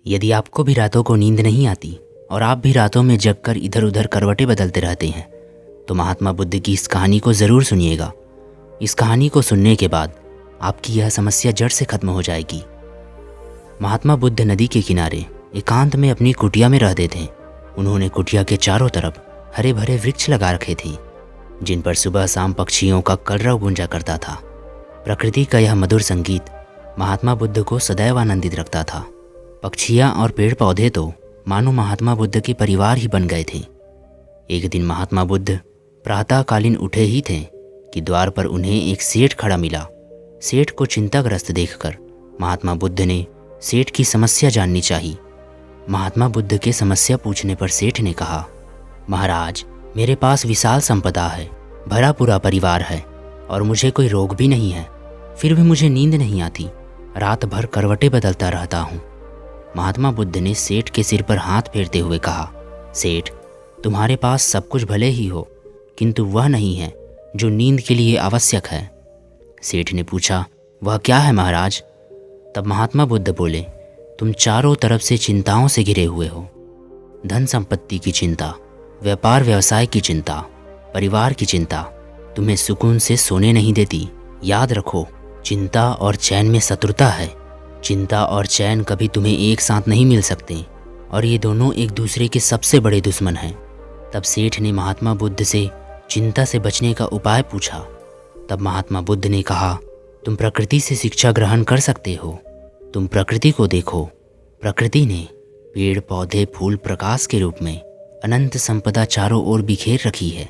यदि आपको भी रातों को नींद नहीं आती और आप भी रातों में जगकर इधर उधर करवटें बदलते रहते हैं तो महात्मा बुद्ध की इस कहानी को ज़रूर सुनिएगा। इस कहानी को सुनने के बाद आपकी यह समस्या जड़ से खत्म हो जाएगी। महात्मा बुद्ध नदी के किनारे एकांत में अपनी कुटिया में रहते थे। उन्होंने कुटिया के चारों तरफ हरे भरे वृक्ष लगा रखे थे जिन पर सुबह शाम पक्षियों का कलरव गूंजा करता था। प्रकृति का यह मधुर संगीत महात्मा बुद्ध को सदैव आनंदित रखता था। पक्षियाँ और पेड़ पौधे तो मानो महात्मा बुद्ध के परिवार ही बन गए थे। एक दिन महात्मा बुद्ध प्रातःकालीन उठे ही थे कि द्वार पर उन्हें एक सेठ खड़ा मिला। सेठ को चिंताग्रस्त देखकर महात्मा बुद्ध ने सेठ की समस्या जाननी चाहिए। महात्मा बुद्ध के समस्या पूछने पर सेठ ने कहा, महाराज, मेरे पास विशाल संपदा है, भरा पूरा परिवार है और मुझे कोई रोग भी नहीं है, फिर भी मुझे नींद नहीं आती, रात भर करवटें बदलता रहता हूँ। महात्मा बुद्ध ने सेठ के सिर पर हाथ फेरते हुए कहा, सेठ, तुम्हारे पास सब कुछ भले ही हो किंतु वह नहीं है जो नींद के लिए आवश्यक है। सेठ ने पूछा, वह क्या है महाराज? तब महात्मा बुद्ध बोले, तुम चारों तरफ से चिंताओं से घिरे हुए हो। धन संपत्ति की चिंता, व्यापार व्यवसाय की चिंता, परिवार की चिंता तुम्हें सुकून से सोने नहीं देती। याद रखो, चिंता और चैन में शत्रुता है। चिंता और चैन कभी तुम्हें एक साथ नहीं मिल सकते और ये दोनों एक दूसरे के सबसे बड़े दुश्मन हैं। तब सेठ ने महात्मा बुद्ध से चिंता से बचने का उपाय पूछा। तब महात्मा बुद्ध ने कहा, तुम प्रकृति से शिक्षा ग्रहण कर सकते हो। तुम प्रकृति को देखो। प्रकृति ने पेड़ पौधे फूल प्रकाश के रूप में अनंत संपदा चारों ओर बिखेर रखी है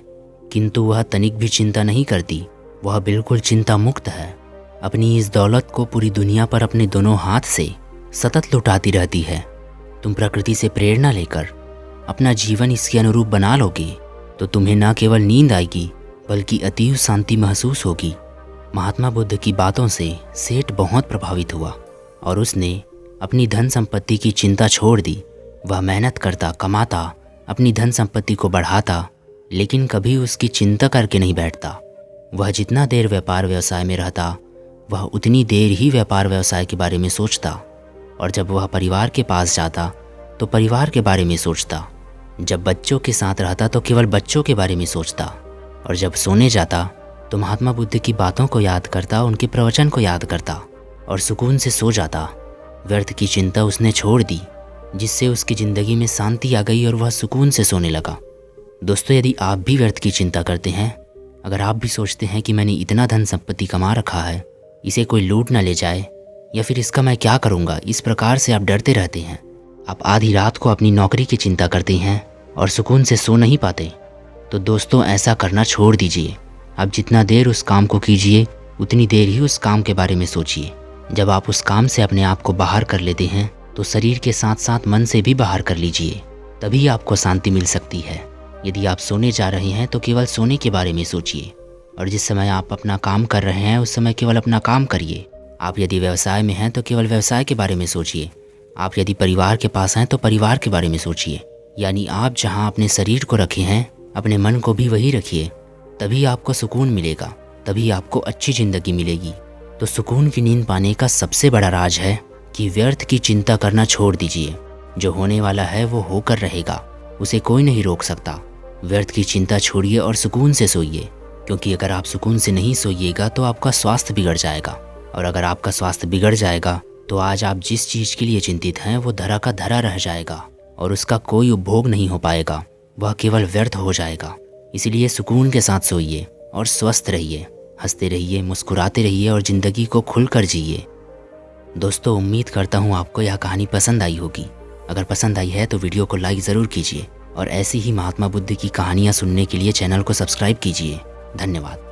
किंतु वह तनिक भी चिंता नहीं करती। वह बिल्कुल चिंता मुक्त है। अपनी इस दौलत को पूरी दुनिया पर अपने दोनों हाथ से सतत लुटाती रहती है। तुम प्रकृति से प्रेरणा लेकर अपना जीवन इसके अनुरूप बना लोगे तो तुम्हें न केवल नींद आएगी बल्कि अतीव शांति महसूस होगी। महात्मा बुद्ध की बातों से सेठ बहुत प्रभावित हुआ और उसने अपनी धन संपत्ति की चिंता छोड़ दी। वह मेहनत करता, कमाता, अपनी धन संपत्ति को बढ़ाता, लेकिन कभी उसकी चिंता करके नहीं बैठता। वह जितना देर व्यापार व्यवसाय में रहता वह उतनी देर ही व्यापार व्यवसाय के बारे में सोचता और जब वह परिवार के पास जाता तो परिवार के बारे में सोचता। जब बच्चों के साथ रहता तो केवल बच्चों के बारे में सोचता और जब सोने जाता तो महात्मा बुद्ध की बातों को याद करता, उनके प्रवचन को याद करता और सुकून से सो जाता। व्यर्थ की चिंता उसने छोड़ दी जिससे उसकी ज़िंदगी में शांति आ गई और वह सुकून से सोने लगा। दोस्तों, यदि आप भी व्यर्थ की चिंता करते हैं, अगर आप भी सोचते हैं कि मैंने इतना धन संपत्ति कमा रखा है, इसे कोई लूट ना ले जाए या फिर इसका मैं क्या करूँगा, इस प्रकार से आप डरते रहते हैं, आप आधी रात को अपनी नौकरी की चिंता करते हैं और सुकून से सो नहीं पाते, तो दोस्तों ऐसा करना छोड़ दीजिए। आप जितना देर उस काम को कीजिए उतनी देर ही उस काम के बारे में सोचिए। जब आप उस काम से अपने आप को बाहर कर लेते हैं तो शरीर के साथ साथ मन से भी बाहर कर लीजिए, तभी आपको शांति मिल सकती है। यदि आप सोने जा रहे हैं तो केवल सोने के बारे में सोचिए और जिस समय आप अपना काम कर रहे हैं उस समय केवल अपना काम करिए। आप यदि व्यवसाय में हैं तो केवल व्यवसाय के बारे में सोचिए। आप यदि परिवार के पास हैं तो परिवार के बारे में सोचिए। यानी आप जहां अपने शरीर को रखे हैं अपने मन को भी वही रखिए, तभी आपको सुकून मिलेगा, तभी आपको अच्छी ज़िंदगी मिलेगी। तो सुकून की नींद पाने का सबसे बड़ा राज है कि व्यर्थ की चिंता करना छोड़ दीजिए। जो होने वाला है वो होकर रहेगा, उसे कोई नहीं रोक सकता। व्यर्थ की चिंता छोड़िए और सुकून से सोइए, क्योंकि अगर आप सुकून से नहीं सोइएगा तो आपका स्वास्थ्य बिगड़ जाएगा और अगर आपका स्वास्थ्य बिगड़ जाएगा तो आज आप जिस चीज़ के लिए चिंतित हैं वो धरा का धरा रह जाएगा और उसका कोई उपभोग नहीं हो पाएगा, वह केवल व्यर्थ हो जाएगा। इसलिए सुकून के साथ सोइए और स्वस्थ रहिए, हंसते रहिए, मुस्कुराते रहिए और ज़िंदगी को खुलकर जिए। दोस्तों, उम्मीद करता हूँ आपको यह कहानी पसंद आई होगी। अगर पसंद आई है तो वीडियो को लाइक ज़रूर कीजिए और ऐसी ही महात्मा बुद्ध की कहानियाँ सुनने के लिए चैनल को सब्सक्राइब कीजिए। धन्यवाद।